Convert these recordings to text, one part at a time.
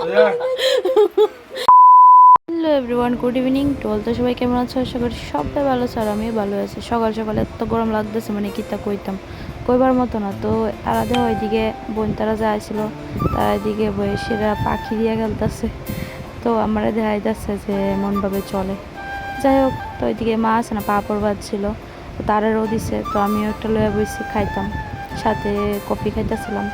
Hello everyone, good evening to all. তো সবাই কেমন আছো? আশা করি সবাই ভালো আছে আর আমি ভালো আছি। সকাল সকাল এত গরম লাগতেছে, মানে কিতা কইতাম, কইবার মতো না। তো তারা দেহ ওইদিকে বোন তারা যা আসছিল, তারা এদিকে বয়সীরা পাখি দিয়ে খেলতেছে। তো আমার দেখাইতেছে যে এমনভাবে চলে। যাই হোক, তো ওইদিকে মা আছে না, পাঁপড় ছিল, তো তারারও দিছে। তো আমিও একটা লয়ে বসে খাইতাম, সাথে কফি খাইতেছিলাম।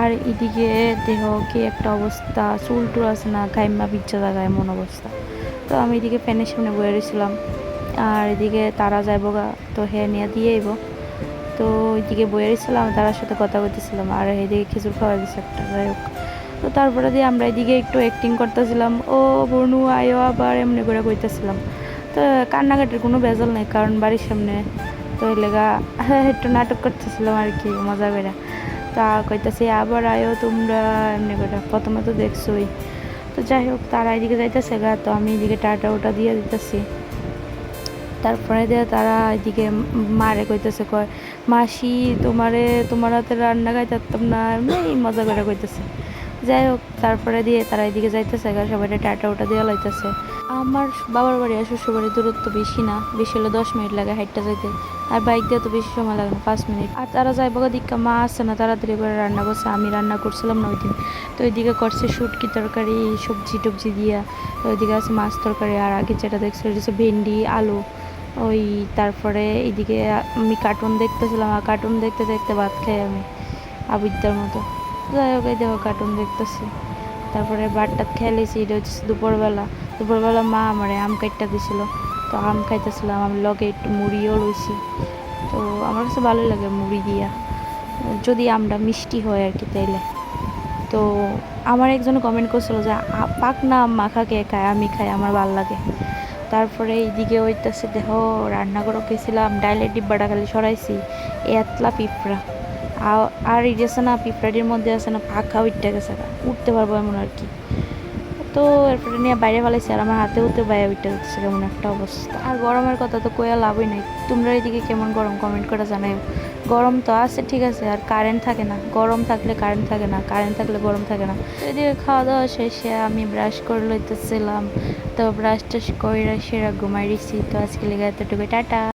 আর এদিকে দেহ কি একটা অবস্থা, চুল টুল আছে না, ঘাইমা বিচ্ছা জায়গা, এমন অবস্থা। তো আমি এদিকে ফ্যানের সামনে বয়ে রয়েছিলাম, আর এদিকে তারা যাইব গা, তো হে নিয়ে দিয়ে আইব। তো ওইদিকে বয়ে রয়েছিলাম, তার সাথে কথা বলতেছিলাম, আর এদিকে খিচুড় খাওয়া দিচ্ছে একটা। যাই হোক, তো তারপরে দিয়ে আমরা এদিকে একটু অ্যাক্টিং করতেছিলাম, ও বনু আয়ো আবার এমনি করে কইতেছিলাম। তো কান্নাকাটির কোনো ভেজাল নেই, কারণ বাড়ির সামনে। তো লেগা একটু নাটক করতেছিলাম আর কি, মজা করে। তা কইতাছি আবার আয়ো তোমরা, এমনি করে। প্রথমে তো দেখছোই। তো যাই হোক, তারা এদিকে যাইতেছে গা, তো আমি এদিকে টাটা ওটা দিয়ে দিতেছি। তারপরে দিয়ে তারা এদিকে মারে কইতেছে, কয় মাসি তোমার হাতে রান্না খাইতাম না, এমনি মজা করে কইতেছে। যাই হোক, তারপরে দিয়ে তারা এদিকে যাইতেছে গা, সবাই টাটা ওটা দিয়ে লাইতেছে। আমার বাবার বাড়ি আর শ্বশুর বাড়ির দূরত্ব বেশি না, বেশি হলে 10 মিনিট লাগে হাইটটা যাইতে। আর বাইক দিয়ে তো বেশি সময় লাগে না, 5 মিনিট। আর তারা যাইব গা দীক্ষা, মা আসছে না, তাড়াতাড়ি করে রান্না করছে। আমি রান্না করছিলাম না ওই দিন। তো ওইদিকে করছে শুটকি তরকারি, সবজি টবজি দিয়া। তো ওইদিকে আছে মাছ তরকারি, আর আগে যেটা দেখছি ওইটা হচ্ছে ভেন্ডি আলু। ওই তারপরে এইদিকে আমি কার্টুন দেখতেছিলাম, আর কার্টুন দেখতে দেখতে ভাত খাই আমি আবিদ্যার মতো। যাই হোক, এই দেখো কার্টুন দেখতেছি। তারপরে ভাতটাত খেলেছি, এটা হচ্ছে দুপুরবেলা মা আমারে আম কাটটা দিছিল। তো আম খাইতেছিলাম, আমি লগে একটু মুড়িও লইছি। তো আমার কাছে ভালোই লাগে মুড়ি দিয়া, যদি আমটা মিষ্টি হয় আর কি, তাইলে। তো আমার একজনে কমেন্ট করছিল যে পাক না আম মাখা কে খায়, আমি খাই, আমার ভাল লাগে। তারপরে এইদিকে ওইটাছে দেহ রান্না করে গেছিলাম, ডাইলের ডিব্বাটা খালি সরাইছি, এতলা পিঁপড়া। আর এই আছে না, পিঁপড়াটির মধ্যে আছে না পাখা উঠতে গেছে, উঠতে পারবো এমন আর কি। তো এরপরে নিয়ে বাইরে ফেলাইছি, আর আমার হাতে উঠতে বাইরে উঠতে যাচ্ছে, কেমন একটা অবস্থা। আর গরমের কথা তো কইয়া লাভই নাই। তোমরা এদিকে কেমন গরম কমেন্ট করে জানাই। গরম তো আছে ঠিক আছে, আর কারেন্ট থাকে না। গরম থাকলে কারেন্ট থাকে না, কারেন্ট থাকলে গরম থাকে না। তো এদিকে খাওয়া দাওয়া শেষে আমি ব্রাশ করে লইতেছিলাম। তো ব্রাশ টাশ করে সেরা ঘুমাই দিছি। তো আজকে লেগে এতটুকু, টাটা।